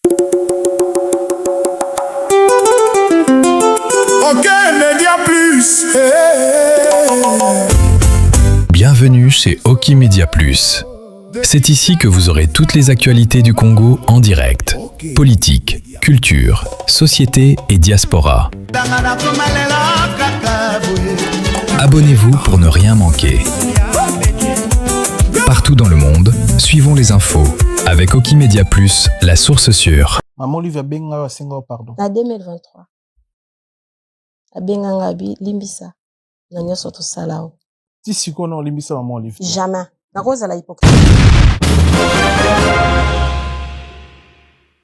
Ok, Média Plus. Bienvenue chez Oki Media Plus. C'est ici que vous aurez toutes les actualités du Congo en direct. Politique, culture, société et diaspora. Abonnez-vous pour ne rien manquer. Partout dans le monde, suivons les infos avec Oki Media Plus, la source sûre. Maman Olivia Benga Sengo, pardon. En 2023. Abenga ngabi limbisa. Na nyoso to salao. Si siko na limbisa maman Olivia. Jamais. Na cause la hypocrisie.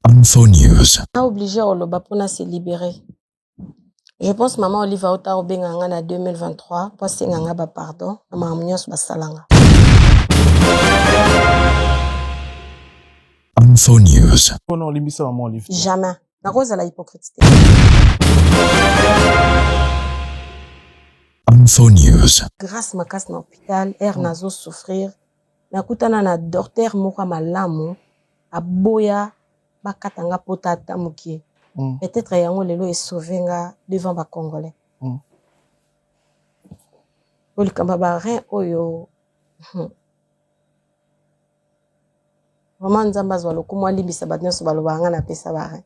Info News. A obligé Oloba pour se libérer. Je pense maman Olivia ota obenga nga na 2023 pour se nga ba pardon na maman nyos basalanga. Info News. Siko na limbisa maman Olivia. Jamais. Na cause la hypocrisie. Info News. Grâce makas na hôpital, nazo souffrir. Nakutana na docteur moko malamu aboya bakatanga potata mukie. Peut-être yango lelo e sauver nga devant ba congolais. Olikamba ba rein oyo. Vraiment nzamba zwa lokumu limbisa ba nyonso baloba nga na pesa ba rein.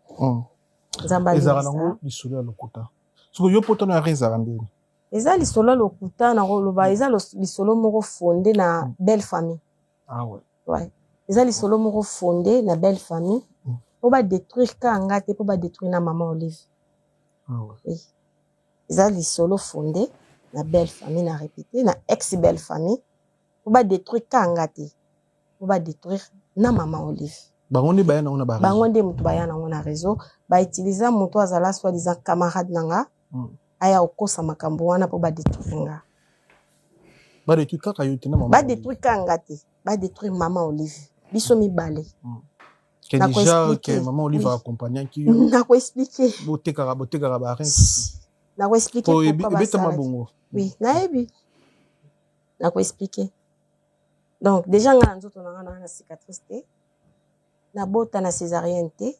Nzamba ezara nango lisolo ya lokuta. Siko yo poto na rein ezara ndeni. Eza lisolo lokuta na koloba eza lisolo moko fondé na belle famille. Ah ouais. Ouais. Eza lisolo moko fondé na belle famille. Pour ba détruire kanga te pour ba détruire na maman Olive. Ah ouais. Oui. Eza lisolo fondé na belle famille na répété na ex belle famille pour ba détruire kanga te pour ba détruire na maman Olive. Bango nde bayana ona ba réseau. Bango nde mutu bayana ona réseau ba utiliser mutu azala soi-disant camarade nanga. Aya okosa makambo wana po ba détruire nga. Ba détruire kaka yo te na maman. Ba détruire kanga te, ba détruire maman Olive. Biso mibale. Que déjà que maman Olive a accompagné qui yo. Na ko expliquer. Boteka ba rein. Na ko expliquer pourquoi ba beta ça. mabongo. Oui, na ebi. Na ko expliquer. Donc déjà nga nzoto na cicatrice te. Na bota na césarienne te.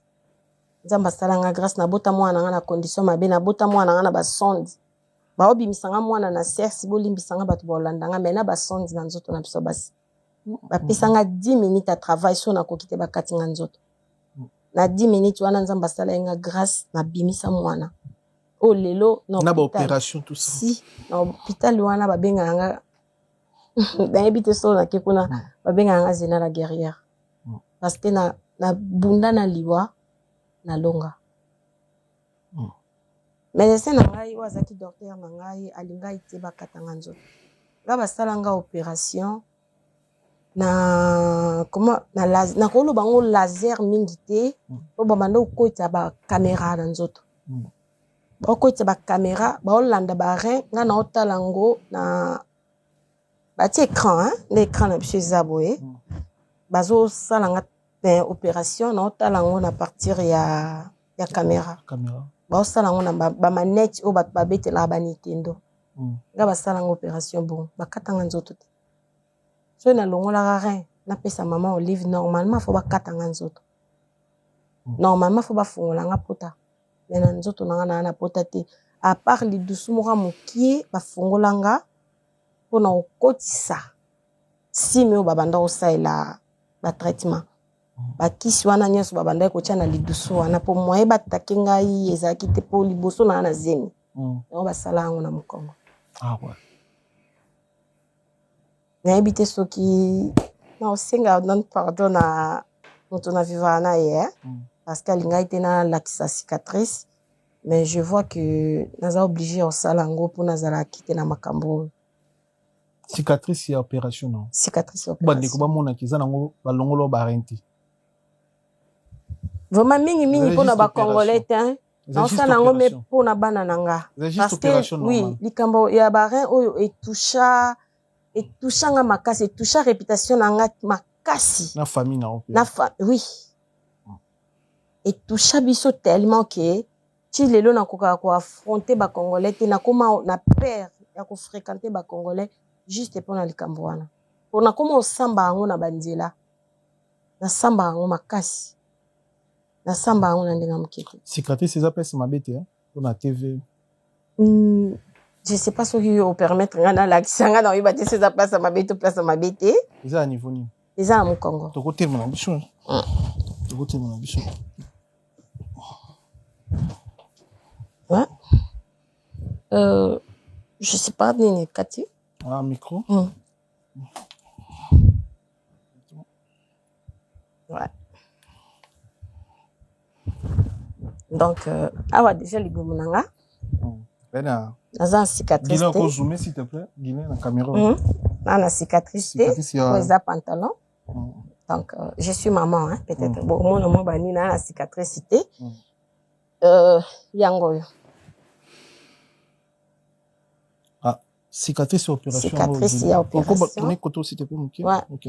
Nzamba salanga grâce na bota mwana nga na condition mabe na bota mwana nga na ba sonde. Ba obimisanga mwana na sersi bolimbisanga bato bolandanga mais na ba sonde na nzoto na biso basi. Ba pesanga 10 minutes à travail so na kokite ba katinga nzoto. Na 10 minutes wana nzamba salanga grâce na bimisa mwana. O lelo na ba opération tout ça. Si na hôpital wana ba benga nga ba ebite so na kekuna ba benga nga zena la guerrière. Parce que na bunda na liwa na longa. Médecin na ngai wazaki docteur na ngai alinga ite bakatanga nzoto. Nga basalanga opération na comment na kolo bango laser mingi te po bamanda okota ba caméra na nzoto. Okota ba caméra ba olanda ba rein nga na otalango na ba ti écran l'écran na biso zaboé. Bazo salanga opération na otalango na partir ya caméra. Ba osalango na ba manette o ba betela ba Nintendo. Nga basalanga opération bon bakatanga nzoto te. So na longola rein na pesa maman Olive normalement faut bakatanga nzoto. Normalement faut bafungola nga pota. Mais na nzoto na pota te. À part li doucement moko mokie bafungola nga pona okotisa. Si me o babanda osaila ba traitement. Bakisi wana nyonso babanda kotia na lidusu wana po moye batake ngai ezaki te po liboso na zemi. Yango basala yango na mokongo. Ah ouais. Na ebite soki na osenga non pardon na moto na vivre na ye parce qu'elle nga été na lakisa cicatrice mais je vois que naza obligé au salango pour nazala quitter na makambo. Cicatrice ya opération non. Cicatrice opération. Ba ndeko ba mona kiza nango balongolo ba renti. Vraiment mingi pour na ba congolais hein. Non ça nango mais pour na bana nanga. Parce que oui, likambo ya ba rein oyo etoucha nga makasi, etoucha réputation nanga makasi. Na famille na opé. Oui. Etoucha biso tellement que ti lelo na koka ko affronter ba congolais te na koma na peur ya ko fréquenter ba congolais juste pour na likambo wana. Pour na koma osamba ngo na banzela. Na samba ngo makasi. na samba yango na ndenge mokete. Cicatrice eza pesa mabete hein pour la TV. Je sais pas ce qui au permettre ngana la kisanga na yeba te ça place à mabete. Eza à niveau ni. Eza na Mukongo. To côté mon ambition. To côté mon ambition. Ouais. Je sais pas nini kati. Ah micro. Ouais. Donc awa déjà libumu nanga. Bena. Naza cicatrice. Guiné encore zoomer s'il te plaît. Guiné la caméra. Na cicatrice. Pour pantalon. Donc je suis maman hein peut-être. Bon moi bani na cicatrice. Yango. Ah, cicatrice opération. Cicatrice il y a opération. Pourquoi côté s'il te plaît OK. Ouais. OK.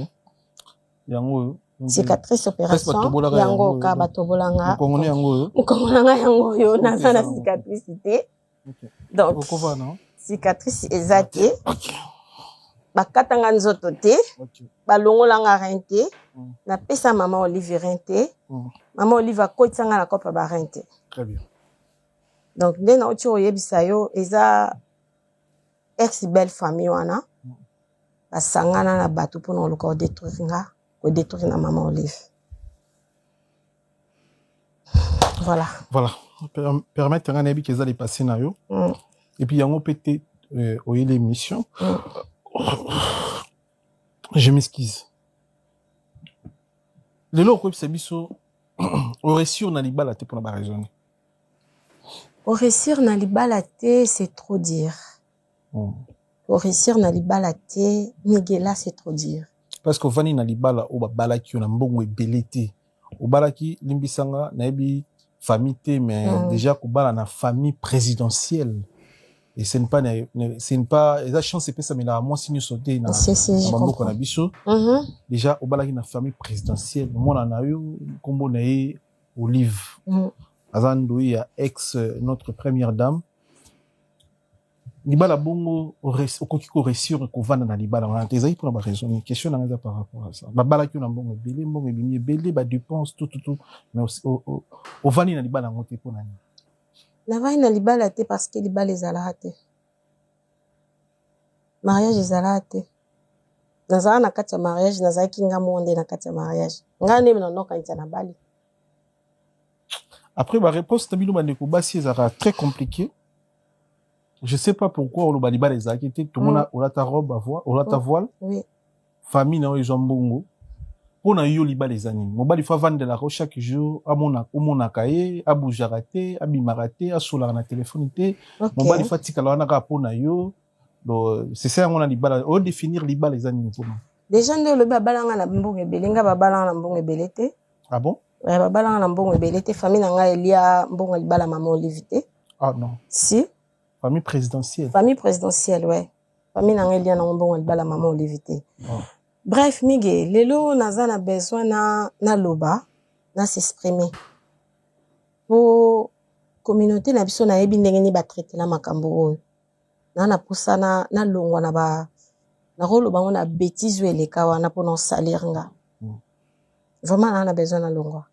Yango. Cicatrice opération. Yango ka batobolanga. Mukongolanga yango yo na cicatrice. Donc cicatrice ezate. Bakatanga nzoto te. Balongolanga rente. Na pesa maman Olive rente. Maman Olive akotanga na kopa ba rente. Très bien. Donc dès na ocho yebisa yo eza ex belle famille wana. Basangana na bato pour no ko détruire nga, ko détruire na maman Olive. Voilà. Voilà. Permettre nga nabi keza les passer na yo. Et puis yango pété oye l'émission. Je m'excuse. Le lot quoi c'est biso au réussir na libala te pour na raisonner. Au réussir na libala te c'est trop dire. Au réussir na libala te Miguela c'est trop dire. Parce que vani na libala o babala ki na mbongo ebelete. O balaki limbisanga na ebi famille te mais déjà ko bala na famille présidentielle. Et ce n'est pas la chance c'est ça mais la moi signe sauter na mbongo na biso. Déjà o balaki na famille présidentielle mona na yo kombo na e Olive. Azando ya ex notre première dame. Libala bongo okoki ko réussir ko vanda na libala wana tezai pour ba raison question na nga par rapport à ça babala ki na bongo belé mbongo ebimi belé ba dépense tout mais au vani na libala ngote pour nani la vani na libala te parce que libala ezala te mariage ezala te nazala na kati ya mariage nazala ki nga monde na kati ya mariage nga neme na noka ntia na bali. Après ma réponse tabino bandeko basi ezala très compliqué. Je sais pas pourquoi on balibala les acquités tout le monde a ta robe à voile on a ta voile. Oui. Famille na yo mbongo. Pour na yo libala les années. Mobali fa vendre de la roche chaque jour à mon kaye, à boujarate, à bimarate, à solar na téléphone té. Mobali fa tika la na ka pour na yo. C'est ça on a libala on définir libala les années pour moi. Déjà ndo le babalanga na mbongo ebelenga babalanga na mbongo ebelete. Ah bon? Ouais babalanga na mbongo ebelete famille na nga elia mbongo libala maman Olivité. Ah non. Si famille présidentielle. Famille présidentielle, ouais. Famille n'a rien à bon la maman Olivité. Bref, Miguel, lelo naza na besoin na loba, na s'exprimer. Pour communauté na biso na yebi ndenge ni ba traiter la makambo. Na poussa na longwa na ba na rolo bango na bêtise ou les kawana pour non salir nga. Vraiment na besoin na longwa.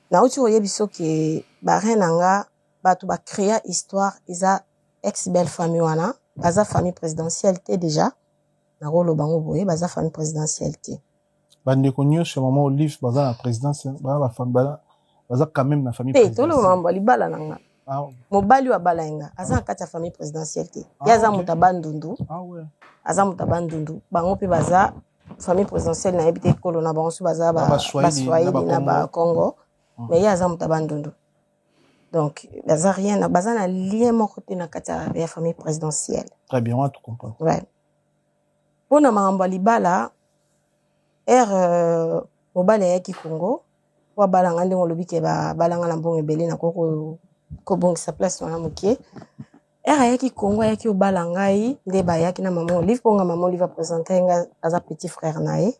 Na uti oye biso ke ba renanga bato ba créer histoire isa ex belle famille wana baza famille présidentielle déjà na rolo bango boye baza famille présidentielle bande konyo chez maman Olive baza la présidence ba famille baza quand même na famille présidentielle tolo mambo libala nanga mobali wa balenga aza kati ya famille présidentielle yaza mutabandundu ouais aza mutabandundu bango pe baza famille présidentielle na ebité kolo na bango baza ba Swahili na ba Congo mais yaza mutabandundu. Donc, baza rien, baza na lien mon côté na kata ya famille présidentielle. Très bien, on tout comprend. Ouais. Pour na mamba libala mobile ya ki Congo, wa balanga ndenge lobi ke ba balanga na mbongo ebele na ko bongisa place wana mokie. Ya ki Congo ya ki obalanga yi nde ba ya ki na maman Olive ponga maman Olive va présenter nga aza petit frère na ye.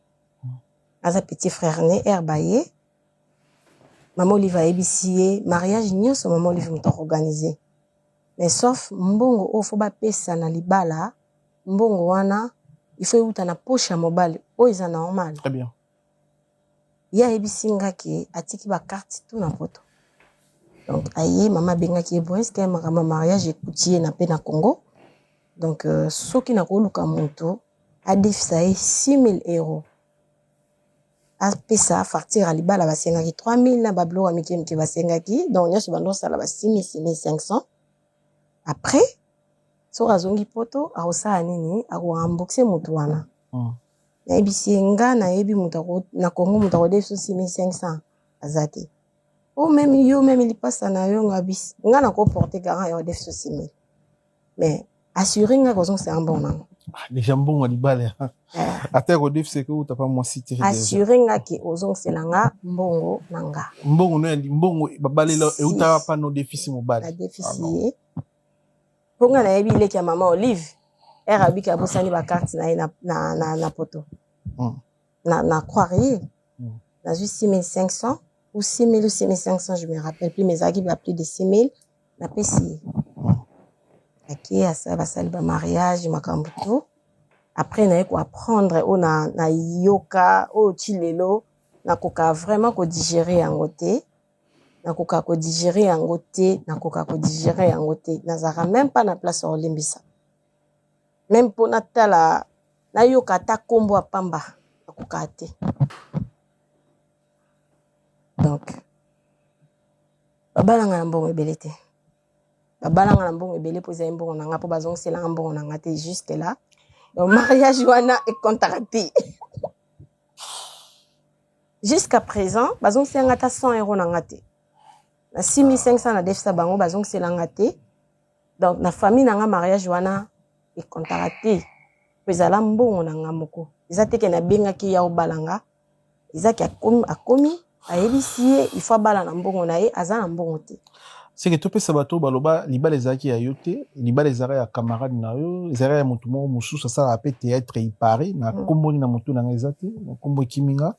Aza petit frère ne baye. Maman Olive a ébissé, mariage nyonso maman Olive m'a organisé. Mais sauf mbongo o faut ba pesa na libala, mbongo wana il faut uta na poche ya mobile, o isa normal. Très bien. ya ebisinga ki atiki ba carte tout na poto. Donc aye mama benga ki bon est-ce que ma mariage écoutier na pe na Congo. Donc soki na ko luka monto a defisa 6 000 €. Apesa fartir à libala basenga ki 3 000 na bablo amikem ki basenga ki donc nyoso bando sala ba 6 000 500. Après so razongi poto a osa nini a ko rembourser mutu wana. Na ebisenga na ebi mutu na Congo mutu ko def 6 500 azati. Ou même yo même il passe na yo ngabis. Nga na ko porter garant yo def 6 000. Mais assurer nga kozon c'est un bon nom. Les jambons à libala. À terre au def c'est que t'as pas moi cité. Assurer nga ki ozon c'est nga mbongo nanga. Mbongo no mbongo babale la e uta pa no déficit mobile. La déficit. Ponga na yebi ile ki maman Olive. Era bika bosani ba carte na poto. Na croirie. Na 6 500 ou 6 000 ou 6 500 je me rappelle plus mais aki ba plus de 6 000 na pesi. Ok, à ça va saluer mariage makambutu. Après na ko apprendre o na yoka o chilelo na koka vraiment ko digérer yango te. Na koka ko digérer yango te, na koka ko digérer yango te. Na zara même pas na place au limbisa. Même pour na tala na yoka ta kombo apamba na koka te. Donc babalanga na mbongo ebelete. Babalanga na mbongo ebele po za mbongo nanga po bazong sela mbongo nanga te jusque là. Le mariage wana est contracté. Jusqu'à présent, bazong sela ta 100 € nanga te. Na 6 500 na defsa bango bazong sela nanga te. Donc na famille nanga mariage wana est contracté. Po za mbongo nanga moko. Eza te ke na benga ki ya obalanga. Eza ki akomi ayebisie il faut bala na mbongo na ye aza na mbongo te. C'est que topesa bato baloba libala ezaki ya yote libala ezara ya camarade na yo ezara ya mutu mo mususu ça a peut être iparé na komboni na mutu na ngezate na kombo kiminga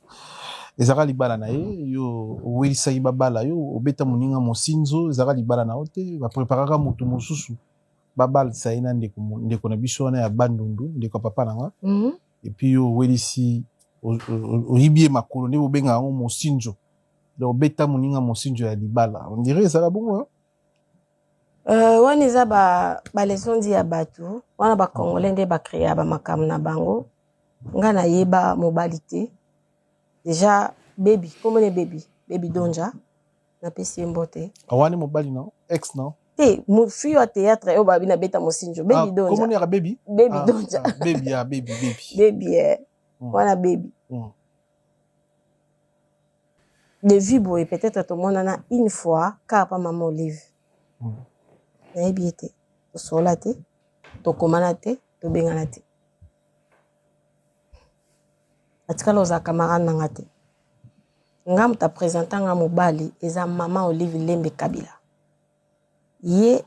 ezara libala na ye yo welisa ibabala yo obeta muninga mosinzo ezara libala na ote ba préparera mutu mususu babal saina ndeko na biso na ya bandundu ndeko papa nanga et puis yo welisi oyibie makolo ne bobenga ngo mosinzo. Donc beta muninga mosinjo ya libala on dirait ça va bon hein. Wana eza ba leçon di ya batu wana ba congolais nde ba créer ba makam na bango nga na yeba mobilité déjà baby comment les baby donja na pesi mbote awani mobali non ex non te mu fio à théâtre o babi na beta mosinjo baby donja comment on baby donja baby wana baby de vue boy peut-être tout le monde en a une fois car pas maman Olive na ebiete to solate to komanate to benganate atikala oza camarade nangate ngam ta présenter nga mobali eza maman Olive Lembe Kabila ye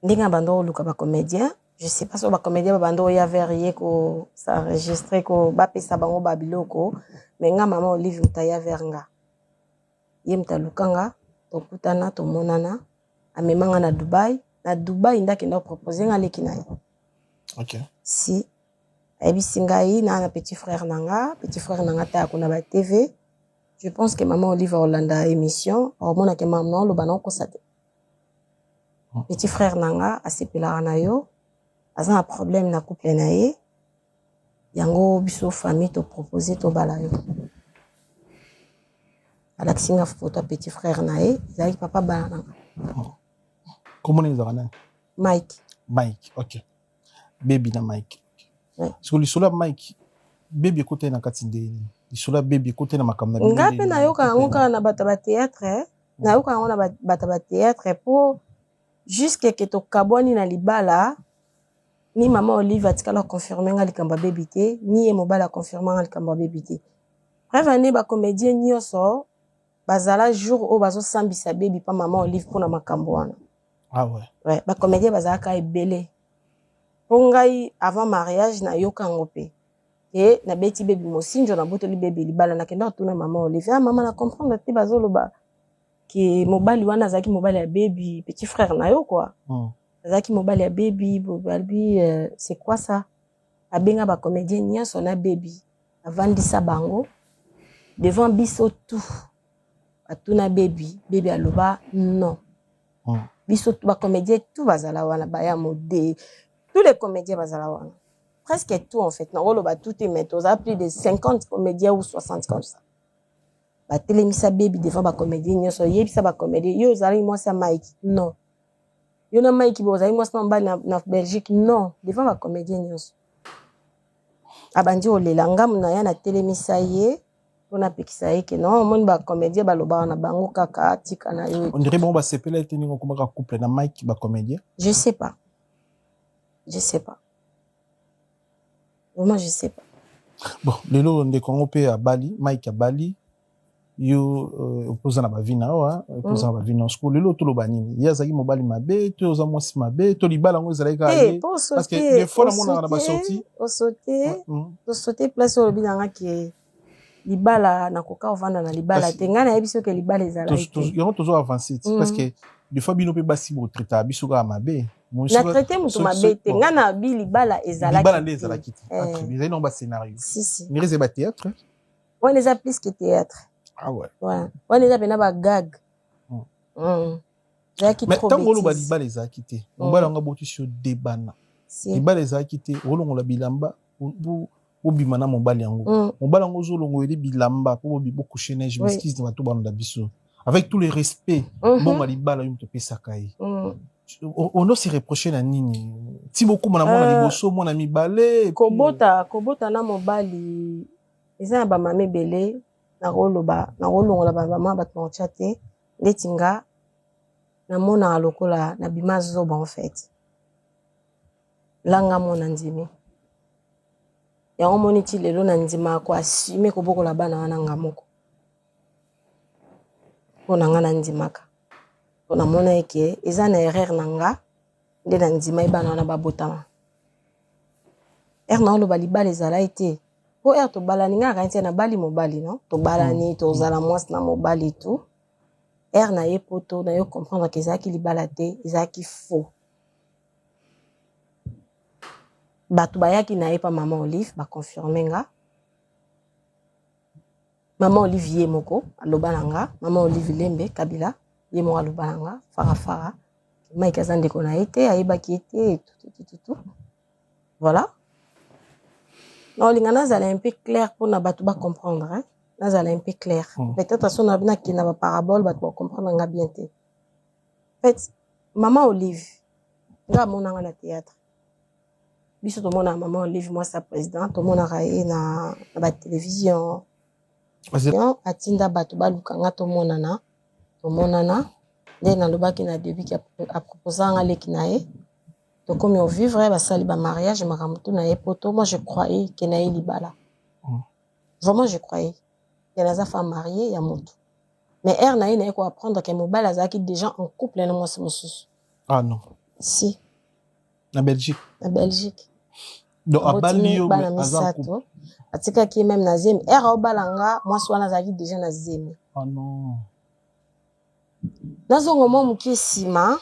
ndinga bando luka ba comédien je sais pas so ba comédien bando ya verrier ko s'enregistrer ko ba pesa bango babiloko mais nga maman Olive mutaya vernga ye mtalukanga to kutana to monana amemanga na Dubai ndaki ndo proposer nga leki naye. OK. Si ebisingai na petit frère nanga ta kuna ba TV. Je pense que maman Olive Hollanda émission hormona ke maman lo bana ko sate. Petit frère nanga asepela na yo aza un problème na couple na ye. Yango biso famille to proposer to bala yo. Alaksinga photo petit frère na ye, zaki papa bala nanga. Comment les arana Mike, OK. Baby na Mike. Ouais. Sur le sola Mike, baby côté na katinde. Le sola baby côté na makamna. Ngape na yoka ngoka na bataba théâtre, na yoka ngona bataba théâtre pour jusqu'à que to kaboni na libala ni maman Olive atikala confirmer nga likamba baby te, ni mobala confirmer nga likamba baby te. Prévenez ba comédien nyoso bazala jour o bazo sambisa baby pa maman Olive pour na makambo wana. Ah ouais. Ouais, ba comédien bazaka ebele. Pongai avant mariage na yoka ngopé. Et na beti baby mosinjo na botoli baby libala na kenda tuna maman Olive. Ah maman na comprendre te bazolo ba ki mobali wana zaki mobali ya baby petit frère na yo quoi. Zaki mobali ya baby bobalbi c'est quoi ça? Abenga ba comédien nyoso na baby. Avandisa bango devant biso tout atuna baby aloba non biso tout ba comédien tout bazala wana baya modé tous les comédiens bazala wana presque tout en fait na oloba tout est mais on a plus de 50 comédiens ou 60 comme ça ba telemisa baby devant ba comédien nyoso yebisa ba comédien yo zali moi ça Mike non yo na Mike bo zali moi ça na Belgique non devant ba comédien nyoso abandi olela na ya na telemisa ye pona pekisa ye ke non mon ba comédien baloba na bango kaka tika na yo on dirait bon ba sepela eteni ko komaka couple na Mike ba comédien je sais pas vraiment je sais pas bon lelo nde kongo pe à Bali Mike à Bali yo opposa na ba vina wa opposa na ba vina school lelo to lo banini ya zaki mobali mabe to za mosi mabe to libala ngo ezalaki aye parce que des fois na mona na ba sorti au sauter place au binanga ki libala na koka ovanda na libala tenga na yebiso ke libala ezalaki yo to zo avancer parce que des fois bino pe basi bo traiter biso ka mabe na traiter mutu mabe tenga na bi libala ezalaki bizai no ba scénario si ni reze ba théâtre on les a plus que théâtre. Ah ouais. Ouais. On est là ba gag. Mais tant que ba libala ezalaki te mobala nga botu sur debana libala ezalaki te olongola bilamba obima na mobali yango mobala ngo zolongo ele bilamba po bobi coucher neige m'excuse na to bana biso avec tout le respect bon libala yo to pesa kai on doit se reprocher na nini ti beaucoup mona mona liboso mona mibale kobota na mobali eza ba mame belé na rolongola ba mama batmo chate letinga na mona lokola na bimazo ba en fait langa mona ndimi ya omoni ti lelo na ndima ko assumer ko bokola bana wana ngamoko pona nga na ndimaka pona mona eke eza na erreur na nga nde na ndima ibana wana babotama na oloba libala ezala ete po to balani nga kanti na bali mobali non to balani to zala mwasi na mobali tout na ye poto na yo comprendre que ezaki libala te ezaki faux bato bayaki na ye pa mama Olive ba confirmer nga mama Olive ye moko aloba na nga mama Olive Lembe Kabila ye moko aloba na nga fara Mike azande ko na ete ayebaki ete tout voilà non linga nazala un peu clair pour na bato ba comprendre hein nazala un peu clair peut-être son abina qui na ba parabole bato ba comprendre nga bien te en fait maman Olive nga mona nga na théâtre biso to mona maman Olive moi sa présidente to mona raé na ba télévision atinda bato ba lukanga to monana nde na lobaki na début qui a proposé nga leki na ye to comme on vivre ba sali ba mariage makamutu na ye poto moi je croyais que na ye libala vraiment je croyais que na za femme mariée ya moto mais na ye na ko apprendre que mobile azaki déjà en couple na moi mususu ah non si na Belgique donc à Bali yo azaku atika ki même na zemi au balanga moi swana azaki déjà na zemi ah non nazongo mo mukisima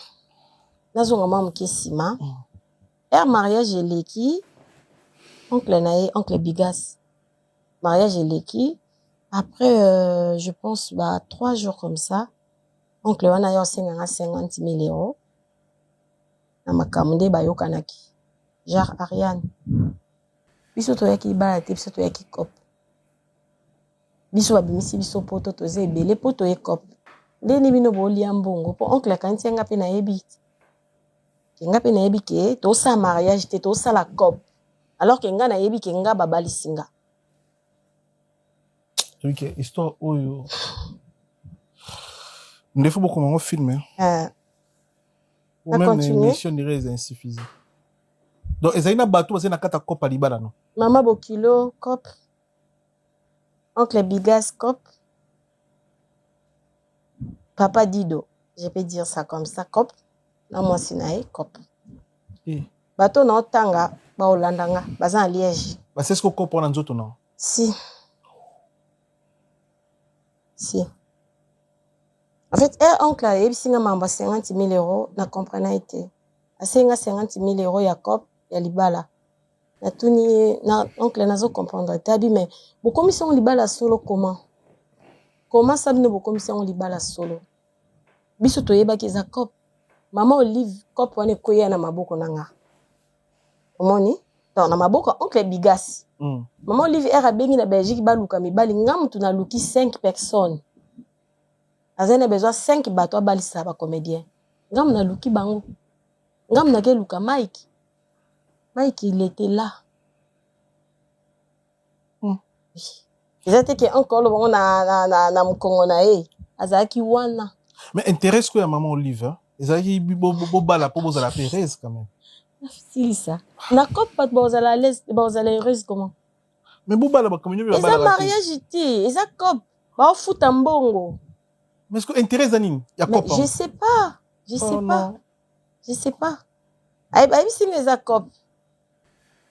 mariage eleki oncle nae oncle Bigas mariage eleki après je pense 3 jours comme ça oncle wana yo senga 50 000 euros na makamde bayokanaki genre Ariane biso to yaki bala te biso to yaki cop biso babimisi biso poto toze ebele poto ye cop ndeni bino bolia mbongo po oncle kanti nga pe na yebi ke to sa mariage te to sa la cop alors que nga na yebi ke nga babali singa que histoire oyo ndefo beaucoup mon film ou même l'émission dirait insuffisant donc ezalina bato bazena kata cop à libala non mama Bokilo cop oncle Bigas cop papa Dido je peux dire ça comme ça cop na moi sinae cop bato na otanga ba olandanga baza à Liège c'est ce que cop na nzoto non si en fait oncle a yebisinga mamba 50 000 euros na comprena été asenga 50 000 euros ya cop ya libala na tuni na oncle nazo comprendre tabi mais beaucoup mission libala solo comment comment ça bino bokomisa on libala solo biso toyebaki eza cop mama Olive cop wana ekoya na maboko nanga omoni donc na maboko oncle Bigasi mama Olive era bengi na Belgique baluka mibali ngamu tunaluki 5 personnes azana besoin 5 bato abalisa ba comédien ngamu na luki bango ngamu na ke luka Mike il était là Ils que encore le bon na mukongo na e azaki wana mais intéresse quoi maman Olive ezaki bala po bozala Perez quand même si ça na cop pas bozala l'aise bozala heureuse comment mais bala ba comme ils a mariage ité ils a cop ba futa mbongo mais est-ce que intéresse anine ya cop je sais pas je sais pas ay si les a cop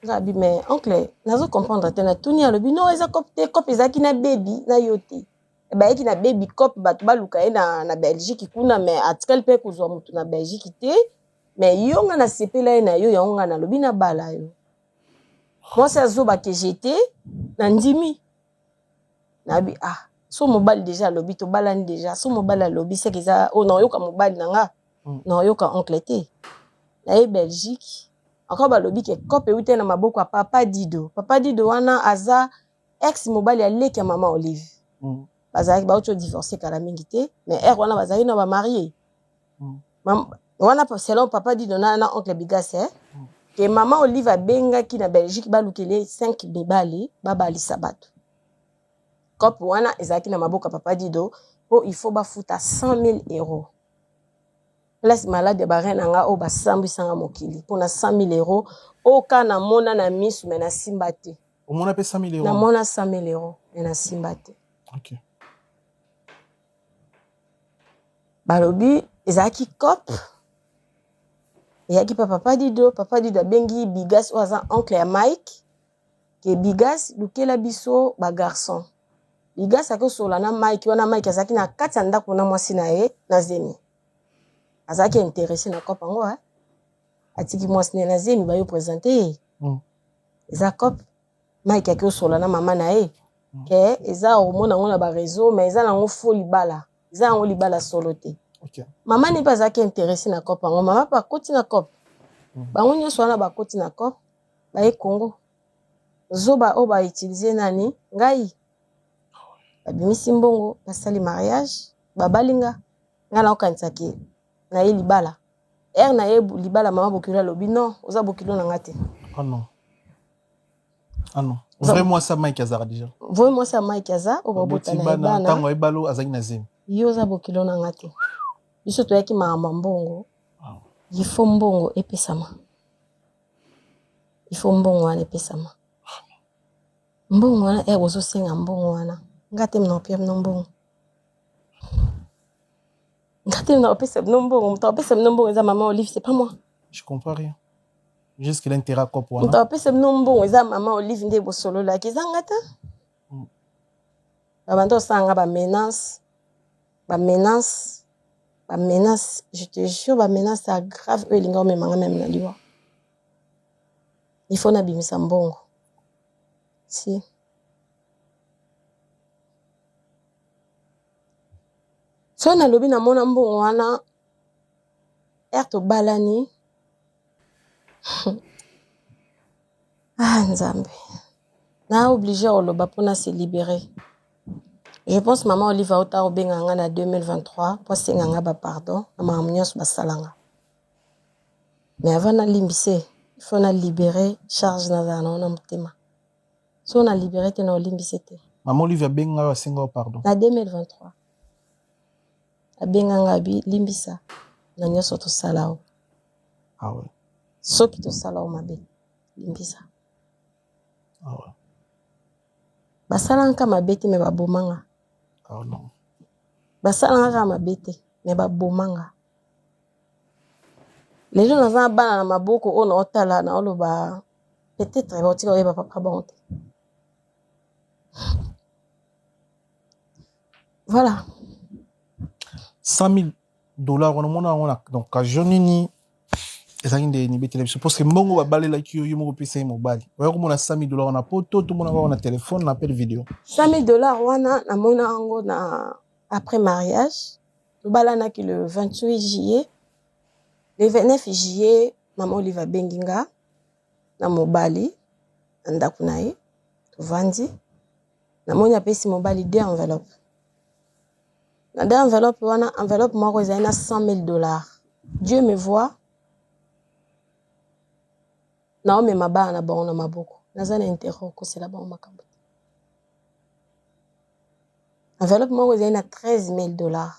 Gabi mais oncle nazo comprendre tena tuni alobi non eza cop te cop ezaki na baby na yote ba yaki na baby cop bato baluka na Belgique kuna mais article pe kuzwa mutu na Belgique te mais yonga na sepela na yo yonga na lobi na bala yo moi ça zoba que j'étais na ndimi nabi so mobile déjà lobi to balani déjà so mobile lobi c'est que ça oh non yoka mobile nanga non yoka oncle te na Belgique encore balobi ke cop euté na maboko ya papa Dido wana aza ex mobile ya leki ya mama Olive bazaki ba auto divorcé kala mingi te mais wana bazaki na ba marié wana selon papa Dido na oncle Bigasi que mama Olive abenga ki na Belgique balukele 5 mibali babalisa bato cop wana ezaki na maboko ya papa Dido po il faut bafuta 100 000 euros place malade ba reine nga o ba sambisanga mokili pona 100 000 euros o kana mona na misu mena simbate o mona pe 100 000 euros na mona 100 000 euros mena simbate OK balobi ezaki cop ezaki papa Dido bengi Bigasi oza oncle ya Mike ke Bigasi lukela biso ba garçon Bigasi akosola na Mike wana Mike azaki na kati ya ndako na mwasi na ye na zemi azaki intéressé na cop ngo atiki mwasi na zemi ba yo présenter eza cop Mike akosola na mama na ye ke eza hormone ngo na ba réseau mais eza nango fo libala eza ngo libala solo te OK mama ne pas azaki intéressé na cop ngo mama pa koti na cop bango nyonso wana ba koti na cop ba ye Congo zoba o ba utiliser nani ngai babimisi mbongo basali mariage babalinga ngana okanisaki na ye libala na ye libala mama bokilo lobi non oza bokilo na ngate non vraiment ça Mike Azara déjà vraiment ça Mike Azara o babota na bana tango ebalo azaki na zemi yo oza bokilo na ngate biso toyaki maamba mbongo ifo mbongo epesama wana epesama mbongo wana ozosenga mbongo wana ngate mna opia mna mbongo ngate mna opesa mna mbongo mta opesa mna mbongo eza mama Olive c'est pas moi je comprends rien juste que l'intérêt cop wana mta opesa mna mbongo eza mama Olive nde bosolo la kiza ngata babando sanga ba menace je te jure ba menace ça grave elinga memanga même na liwa il faut na bimisa mbongo si so na lobi na mona mbongo wana to balani nzambe na obligé oloba pona se libérer je pense maman Olive ota obenga nga na 2023 pour senga nga ba pardon na mamunios basalanga mais avant na limbise il faut na libérer charge na zana na mutema so na libérer te na limbise te maman Olive benga wa senga pardon na 2023 abenga nga bi limbisa na nyoso to salao ouais soki to salao mabe limbisa ouais basalanga mabete me babomanga non basalanga mabete me babomanga lelo naza bana na maboko o na otala na oloba peut-être baotika oyeba papa bonte voilà $100 000 on a donc occasion nini ezangi nde ni betela biso parce que mbongo babalelaki yo moko pesa ye mobali oya komona $100 na poto tomona kaka na telefone na appel vidéo $100 wana namona yango na après mariage tobalanaki le 28 juillet le 29 juillet mama Olive abengi nga na mobali na ndako na ye tovandi namoni apesi mobali 2 enveloppe na 2 enveloppe wana enveloppe moko ezali na $100,000 Dieu me voit naomema bana na bango na maboko naza na intérêt okosela bango makambo enveloppe moko ezali na $13,000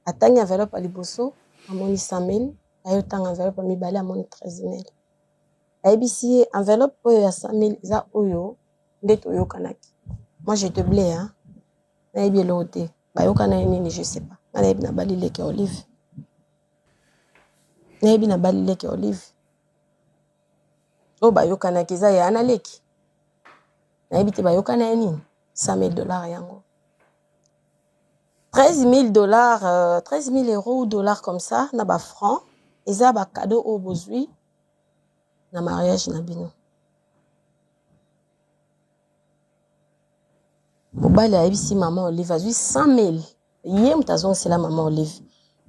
atangi enveloppe ya liboso amoni 100,000 ayotanga enveloppe ya mibale amoni 13,000 ayebisi ye enveloppe oyo ya 100,000 eza oyo nde toyokanaki moi je te blé hein nayebi eloko te bayokana ye nini je sais pas nayebi na balileke ya Olive nayebi na balileke ya Olive oyo bayokanaki eza ya analeki nayebi te bayokana ye nini $100,000 yango $13,000 13,000 euros ou dollars comme ça na ba francs eza ba cadeau au bozui na mariage na bino mobali ayebisi mama Olive azwi 100,000 ye mutazongisela mama Olive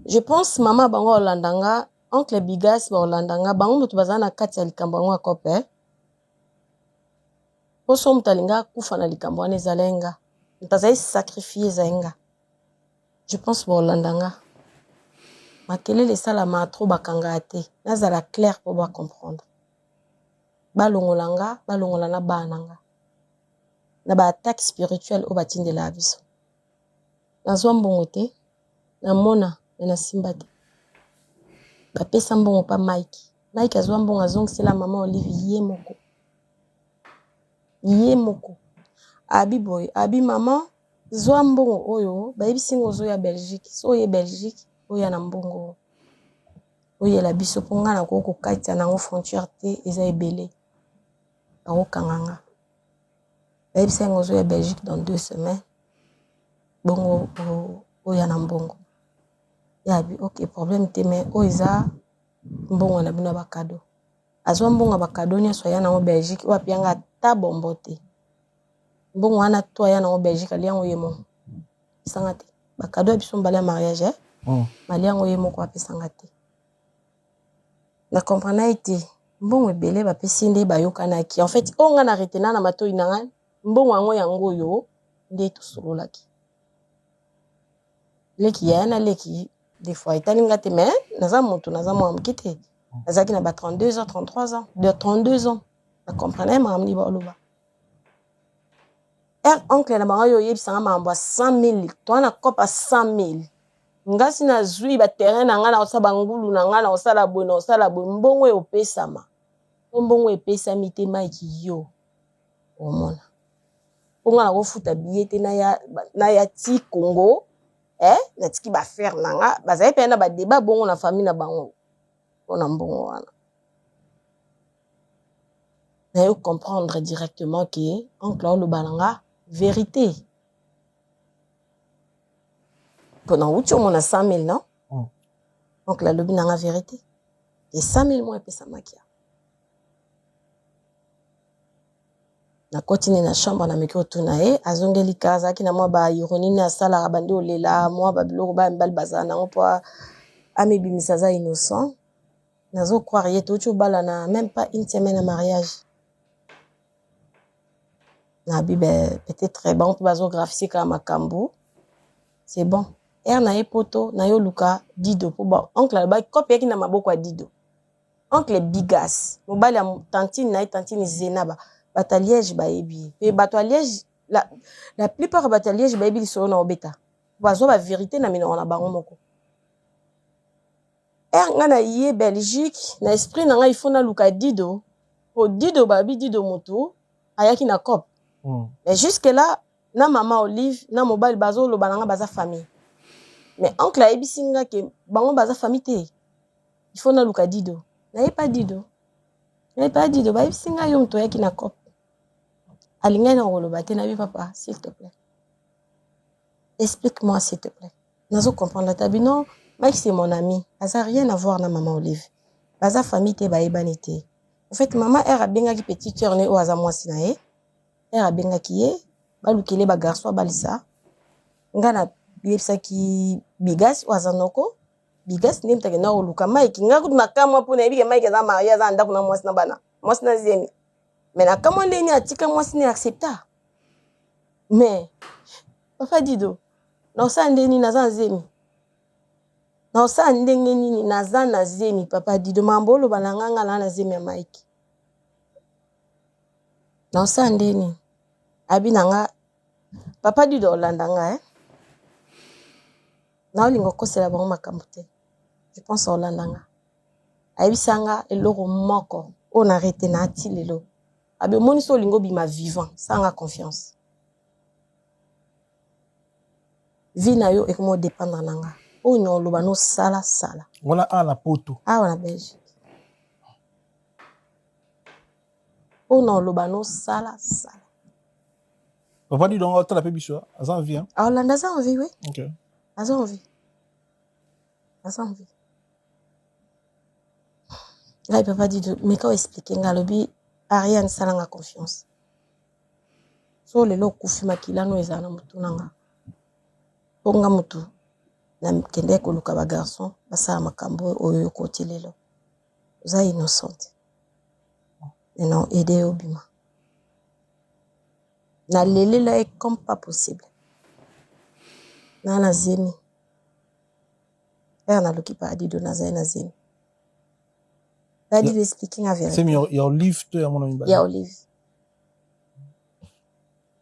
je pense mama bango olandanga oncle Bigas ba olandanga bango mutu bazala na kati ya likambo yango akope poso mutalinga kufa na likambo wana ezalenga mutazali sacrifier zaenga je pense ba olandanga makelele esalama trop bakanga te nazala clair po ba comprendre balongolanga balongola na bananga na ba attaque spirituelle o batindela biso nazwa mbongo te namona na simba te bapesa mbongo pa Mike azwa mbongo azongisela mama Olive ye moko abi boy abi mama zwa mbongo oyo bayebisi ngo zo ya Belgique so ye Belgique oya na mbongo oyo la biso ponga na ko katia nango frontière te eza ebele akokanganga bayebisi ngo zo ya Belgique dans 2 semaines bongo oya na mbongo yabi ok problème te mais oyo eza mbongo na bino ba cadeau azwa mbongo ba cadeau nyonso ya nango Belgique oyo apianga ata bombo te mbongo wana to ya nango Belgique aliango yemo isanga te ba cadeau ya biso mbala ya mariage maliango yemo ko apesanga te na comprendre ete mbongo ebele bapesi nde bayokanaki en fait oyo nga na retena na matoi nanga mbongo yango yo nde tosololaki leki ya na leki des fois etalinga te mais naza moto naza mwa moke te nazalaki na ba 32 ans 33 ans de 32 ans na comprendre mamni ba oloba oncle na bango yo yebisanga mambo 100,000 to na kopa 100,000 ngasi na zui ba terrain na nga na osala bangulu na nga na osala boye na osala boye mbongo opesama mbongo epesami te Mike yo omona ponga na kofuta billet te na ya ti Congo na tiki ba faire nanga bazali pe na ba débat bongo na famille na bango pona mbongo wana na yo comprendre directement que oncle olobalanga vérité pona ucho mona 100,000 non oncle alobi nanga vérité et 100,000 moi pesa makia na continue na chambre na miki otuna ye azongeli kaza ki na mwa ba ironie na sala bandi olela mwa ba biloko ba mbali bazana nango po amebimisa za innocent nazo croire ye to bala na même pas une semaine de mariage na bibe peut-être bon pour bazo graphier ka makambo c'est bon na ye poto na yo luka dido po ba oncle ba copie ki na maboko ya dido oncle Bigas mobali ya tantine na tantine Zenaba bataliège ba ebi pe bataliège la plupart bataliège ba ebi so na obeta bazo ba vérité na mino na bango moko nga na ye Belgique na esprit na nga il faut na luka dido po dido ba bi dido moto ayaki na cop mais jusque là na mama Olive na mobile bazo lo bananga baza famille mais oncle a ebi singa ke bango baza famille te il faut na luka dido na ye pas dido ba ebi singa yo mto yaki na cop alinga na roloba te na bi papa s'il te plaît explique-moi s'il te plaît nazo comprendre ta bi non Mike, c'est mon ami. Ça n'a rien à voir avec maman Olive. Baza famille te baebani te. En fait, maman elle a bien qui petite sœur ne oaza moi sinae. Elle a bien qui est. Balukele ba garçon balisa. Ngana yebsa ki bigas oaza noko. Bigas nem ta na oluka Mike ngaku na kama po na ebike Mike za maria za ndako na moi sina bana. Moi sina zemi. Mais na kama ndeni atika moi sina accepta. Mais papa Dido. Na sa ndeni na za zemi. Na sa ndenge nini naza na zemi papa Dido mambolo bananganga na zemi ya Mike. Na sa ndeni abi nanga papa Dido olandanga na olingo kosela bango makambo te. Je pense olandanga. Abi sanga eloko moko on arrêté na ti lelo. Abi moni so lingo bima vivant sanga confiance. Vie na yo ekomo dépendre nanga. O nyolo bano sala. Voilà à la poto. Ah on a Belgique. O non lobano sala. Papa dit donc tu la pébicho, ça en vient. Ah Hollande ça en vie oui. OK. Ça en vie. Ça en vie. Là papa dit mais quand expliquer ngalobi Ariane salanga confiance. So lelo kufima kilano ezana mutu nanga. Ponga mutu. Na kende ko luka ba garçon basa makambo oyo côté lelo. Vous êtes innocente. Et non aider obima. Na lele là est comme pas possible. Na zemi. Na loki pa di do na zemi. Pas dit expliquer la vérité. C'est mieux il y a Olive à mon ami. Il y a Olive.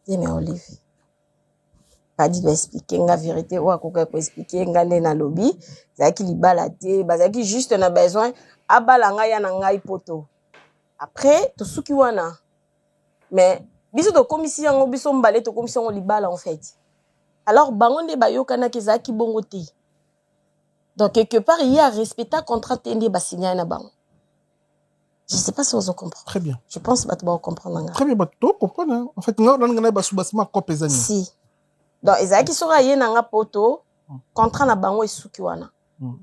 C'est mieux Olive. Pas dit expliquer la vérité ou akoka ko expliquer ngane na lobby, zaki libala te, bazaki juste na besoin abalanga ya na ngai poto. Après to suki wana. Mais biso to komisi yango biso mbale to komisi yango libala en fait. Alors bangonde bayokana ke zaki bongo te. Donc quelque part il y a respecter contrat tende ba signer na bango. Je sais pas si vous comprenez. Très bien. Je pense que tu vas comprendre. Très bien, tu comprends. En fait, on a un sous-bassement copé. Si. Donc, ezaki sera yé nanga poto, contrat na bango esuki wana.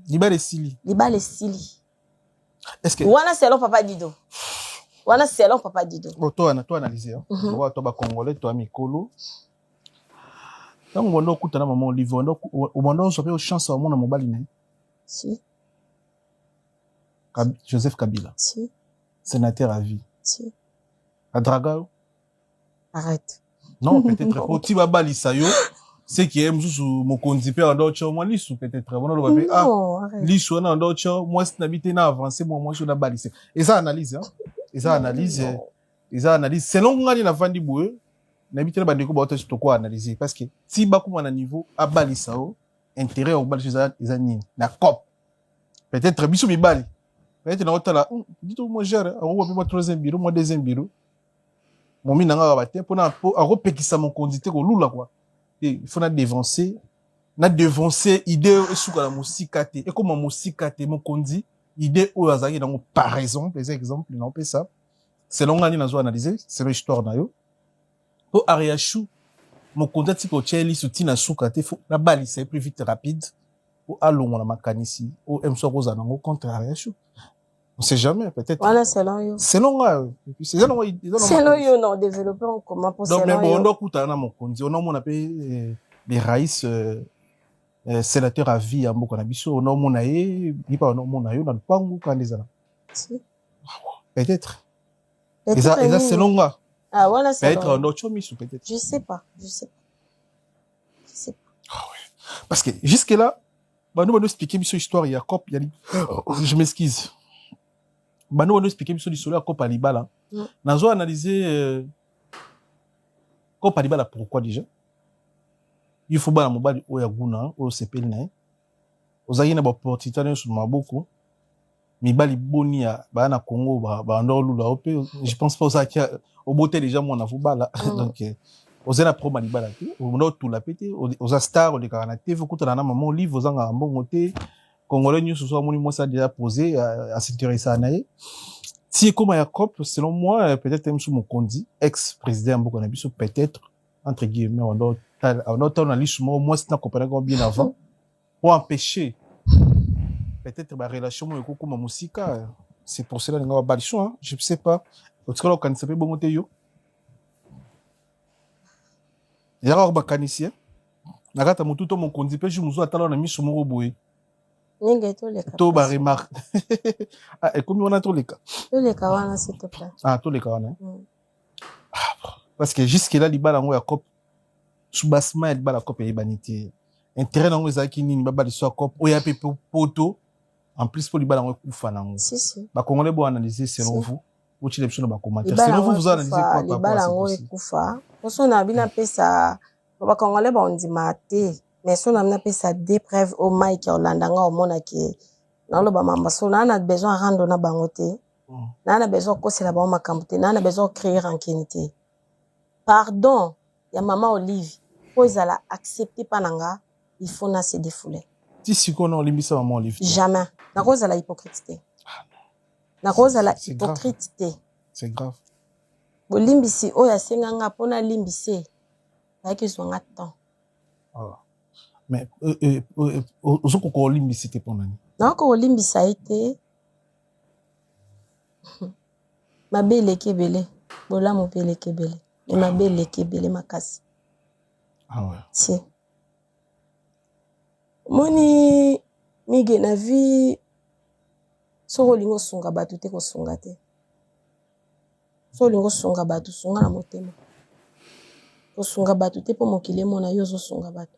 Libale sili. Libale sili. Est-ce que wana selon papa Dido. Wana selon papa Dido. Bon, toi analyser hein. Toi ba congolais, toi mikolo. Donc on doit écouter na maman Olive, on doit choper chance au monde mobali né. Si. Joseph Kabila. Si. Sénateur à vie. Si. À Draga. Arrête. Non, peut-être pour ti baba lisayo, c'est qui aime sous mon condipe en d'autres moi lisu peut-être bon on va ah lisu na d'autres moi c'est n'habiter na avancer moi je na balise. Et ça analyse hein. Et ça analyse selon ngani na vandi boué n'habiter ba ndeko ba to to quoi analyser parce que si ba kuma na niveau a balisao intérêt au balise za nini na cop. Peut-être biso mi bali. Peut-être na hôtel là dis-toi moi gère on va moi troisième bureau moi deuxième bureau. Mon mina nga baté pour na a repekisa mon condité ko lula quoi. Et il faut na dévancer idée esuka la musika te et comme musika te mon kondi idée o azaki na par exemple les exemples non peut ça selon ngani na zo analyser c'est l'histoire na yo pour Ariachou mon contact tipo cheli souti na suka te faut na bali c'est plus vite rapide pour alongo na makanisi o emso roza na contre Ariachou. On sait jamais, peut-être. Voilà, selon yo. Selon yo, non, développer en commun pour donc, selon yo. Donc, mais bon, on doit écouter na mon kondi. On a mon appelé les raïs sénateurs à vie à Mokanabiso. On a mon aïe, il pas on a mon aïe, on a pas un quand les ana. Si. Peut-être. Et ça, selon moi. Ah, voilà, c'est peut-être un autre chose, peut-être. Je sais pas. Ah ouais. Parce que jusque-là, bah, nous, on nous expliquer une histoire, il y a cop, il y a je m'excuse. Bah, nous, on nous expliquer une histoire, il y a cop à Libala. Nous avons analysé, cop à Libala, pourquoi déjà? Il faut que mobile ou yaguna ou sepelna. Ozayi na opportunité sur maboko. Mi bali boni ya ba na Congo ba ndolula opé. Je pense pas ça qu'il au beauté déjà mon avubala. Donc ozena pro malibala te. On a tout la pété. Oza star de Karanaté. Faut que na maman livre ozanga mbongo te. Congolais news ce soir moni moi ça déjà posé à s'intéresser à naé. Si comme ya cop selon moi peut-être même sous mon condi ex-président Mboka Nabiso peut-être entre guillemets on a liste moi c'est n'a compris bien avant pour empêcher peut-être ma relation moi eko kuma musika c'est pour cela nga ba hein je sais pas en tout cas quand ça peut bon yo ya ka ba kanisien nakata mutu to mon kondi pe je muzo atala na miso moko boye Ninge toleka. to ba remarque ah et comme on a tous les cas Toleka wana s'il te plaît. ah tous les cas hein Mm. parce que jusque là libala ngo ya cop subasma ya libala cop ya banité intérêt nango ezaki nini ba baliso cop oya pe poto en plus pour libala ngo kufa nango Si. ba congolais bo analyser selon vous ou tu les ba commentaire Libala selon vous ngo vous analysez quoi par rapport libala à ngo ça ekufa. Poso na bina pesa ba Congolais ba ondima te. Mais so na bina pesa des preuves au Mike Orlandanga au mona ki na lo ba mamba so na na besoin rendre na bango te. Na na besoin ko c'est la ba makambo te. Na na besoin créer rancunité. Pardon, ya maman Olive. Po ezala accepter pananga, il faut na se défouler. ti sikono olimbisa maman Olive Jamais. Na cause la hypocrite. Na cause la C'est grave. hypocrite. c'est grave Bolimbisi oyo asenganga mpona limbise ayaki zwanga temps ah. mais ozoko ko olimbisi te pona ni naoko kolimbisa ye te mabe eleki ebele bolamu mpe eleki ebele me mabe eleki ebele makasi ah ouais si moni mige na vi soki olingi osunga bato te kosunga te so olingi osunga bato sunga na motema kosunga bato te mpo mokili emona yo ozosunga bato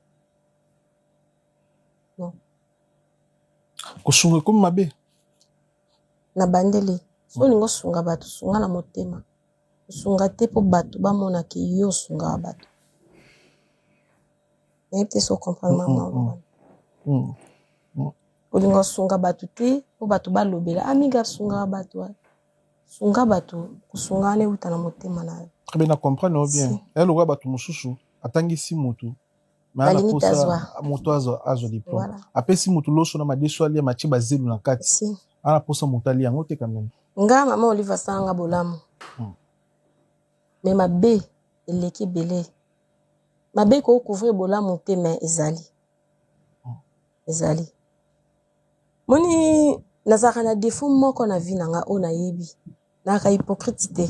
non kosunga comme mabe na bandele so olingi osunga bato sunga na motema osunga te mpo bato bamonaki yo osungaka bato nayebi te so comprendre mama olingi osunga bato te mpo bato balobela amiga asungaka bato sunga bato kosunga wana euta na motema na yo très bien na comprendre bien Si. elokola bato mosusu atangisi mutu Balingi te azwa. moto azwa diplôme Voilà. apesi mutu loso na madeso alia matie bazelu na kati si ana posa moto alia yango te quand même nga mama Olive asalanga bolamu me mabe eleki ebele mabe kocouvrir bolamu te me ezali moni nazalaka na défaut moko na vie nanga oyo nayebi naka hypocrite te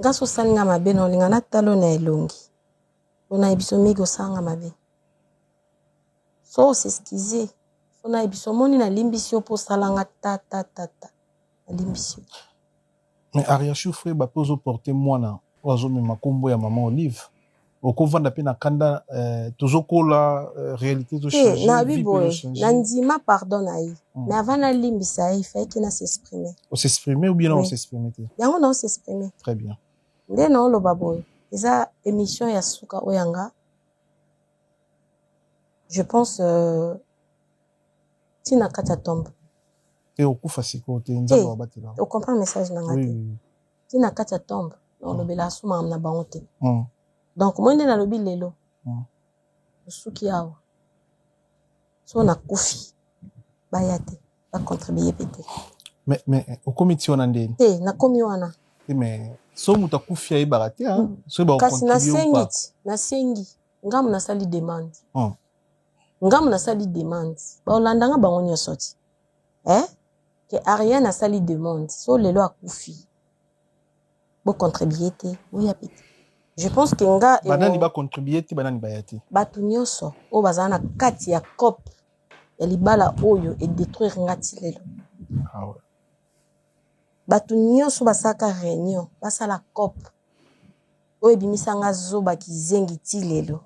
nga so osalinga mabe na olinga natalo na elongi onayebi so mingi osalanga mabe so oseskize so nayebi so moni nalimbisi yo mpo osalanga ta nalimbisi yo mais Ariachou frère bape ozoporte mwana oyo azomema nkombo ya mama Olive okovanda mpe na kanda tozokola réalité te na vie biboye changer na ndima pardon na ye mais avant nalimbisa ye ifaki na s'exprimer on s'exprimer ou bien Oui. on s'exprimer te yango na osexprimer très bien nde na oloba boye eza émission ya suka oyo yanga je pense ntina kati ya tombe te okufa sikoyo te nzambe wabatela ocomprendre message na nga oui te oui ntina kati ya tombe na olobela asomaka na bango te oui. donc moi nde nalobi lelo Mm. osuki awa so nakufi baya te bacontribue pe te mais okomi ti wana ndeni te nakomi wana mais so moto akufi ayebaka te so kasi bacontribue nasengi ti nasengi ngamu nasali demande ou ngamu nasali demande baolandanga bango nyonso ti ke ariane asali demande so lelo akufi bocontribue te boya pe te je pense ke nga banani bacontribue te banani baya te bato nyonso oyo bazala na kati ya cope ya libala oyo edétruire nga ti lelo ah ouais. bato nyonso basalaka réunion basala cope oyo ebimisanga zoba kizengi ti lelo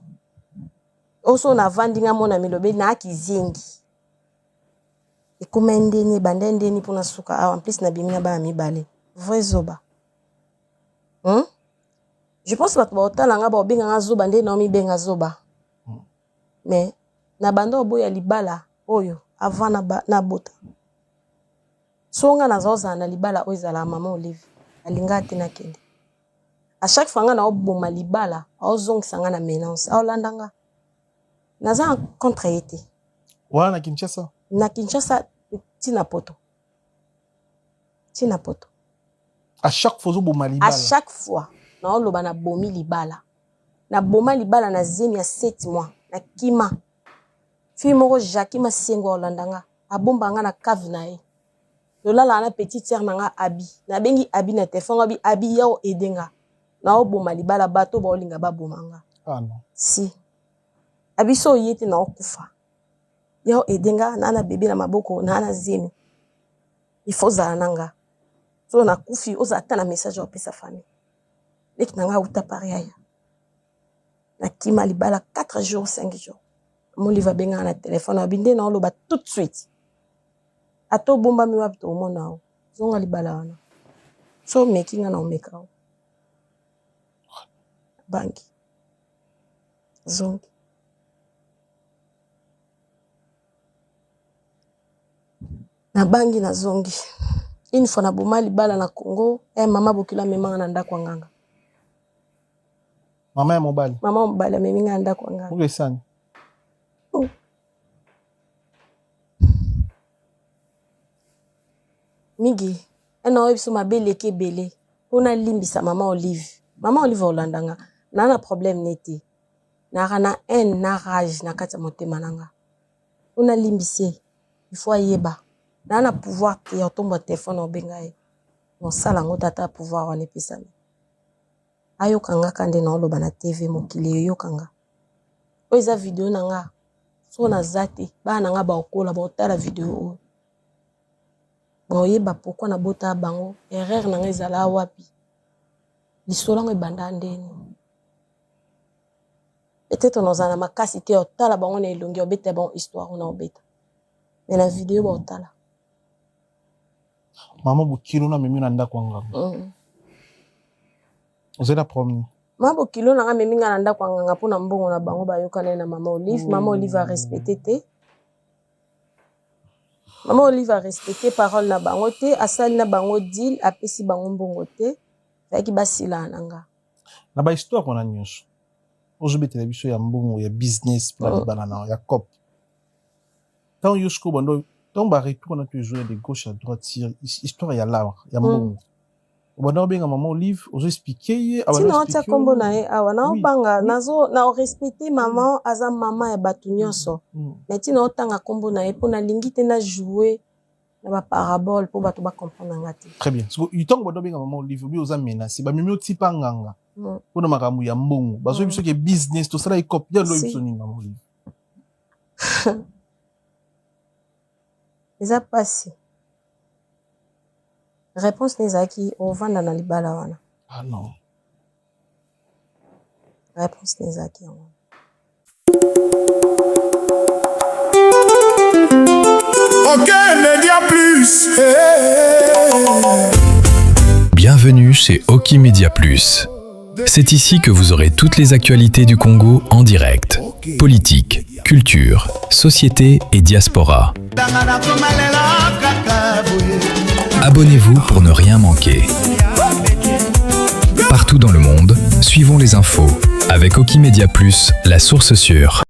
oyo so navandi nga mona milobe naaki zengi ekoma ndeni ebanda ndeni mpona suka awa en plus nabimi na bana mibale vrai zoba je pense bato baotalanga baobenganga zoba nde na omibenga zoba mais na banda oboya libala oyo avant na bota so nga nazozala na libala oyo ezalaka mama Olive alingaka te nakende à chaque fois nga naoboma libala aozongisa nga na ménance aolandanga naza na contre ye te wana na Kinshasa na Kinshasa tina poto à chaque fois ozoboma à libala chaque fois naoloba nabomi libala naboma libala na zemi ya 7 mois na kima Fille moko Jackie Masengo Olandanga. Abomba nga na cave na ye. Lolala na petite sœur nanga Abi. Na bengi Abi na téléphone Abi yao edenga. Na oboma libala bato ba olinga ba bomanga. Ah non. Si. Abi so yete na okufa. Yao edenga na bébé na maboko na zemi. Il faut za nanga. So na kufi oza ata na message au pesa famille. Leki nanga uta pariaya. Na kima libala 4 jours 5 jours. Mon livre benga na téléphone abinde na oloba tout de suite. Ato bomba mi wapto mona o. Zonga libala wana. So making na omeka o. Banki. Zongi. Na bangi na zongi. Une fois na boma libala na Congo, mama bokila memanga na ndako nganga. Mama ya mobali. Mama mobali meminga ndako nganga. Oke sani. Migi, ena oyebiso mabele ke bele. Pona limbisa mama Olive. Mama Olive Olandanga. Na problème nete. Na rana haine na rage na kati motema nanga. Pona limbise. Il faut yeba. Na pouvoir te otomba téléphone obenga ye. Mon sala ngo tata pouvoir wane pesami. Ayo kanga kande na oloba na TV mokili yo kanga. Oza vidéo nanga. So na zate ba nanga ba okola ba otala vidéo. Ba yeba pourquoi na bota bango erreur nanga ezala wapi. Lisolango ebanda ndeni. Peut-être on a makasi te otala bango na elongi obeta bon histoire on a obeta. Mais la vidéo ba otala. Mama bokilo na memi na ndako nganga. Ozela promis. Mama bokilo na memi na ndako nganga pona mbongo na bango ba yokana na mama Olive. Mama Olive a respecté te. Mama Olive a respecté parole na bango te, asali na bango deal, apesi bango mbongo te. Faki basila nanga. Na ba histoire on a nyonso. Ozobe télévision ya mbongo ya business pour la banana ya cop. Tant yosko bando donc ba retour on a toujours de gauche à droite histoire ya là ya mbongo. Bando benga mama Olive ozo expliquer ye abana expliquer. Sino kombo na ye awa na banga nazo na respecter maman aza mama ya batu nyonso. Mais tina otanga kombo na ye pona lingi te na jouer na ba parabole pour batu ba comprendre ngati. Très bien. So itongo bando benga mama Olive bi oza menace ba mimi otipa nganga. Pona makambo ya mbongo bazo biso ke business to sala ikopia lo biso ni mama Olive. Eza pasi. Réponse nezaki ovanda na libala wana. Ah non. Réponse nezaki wana. Ok, Média Plus. Bienvenue chez Oki Media Plus. C'est ici que vous aurez toutes les actualités du Congo en direct. Politique, culture, société et diaspora. Abonnez-vous pour ne rien manquer. Partout dans le monde, suivons les infos avec Oki Media Plus, la source sûre.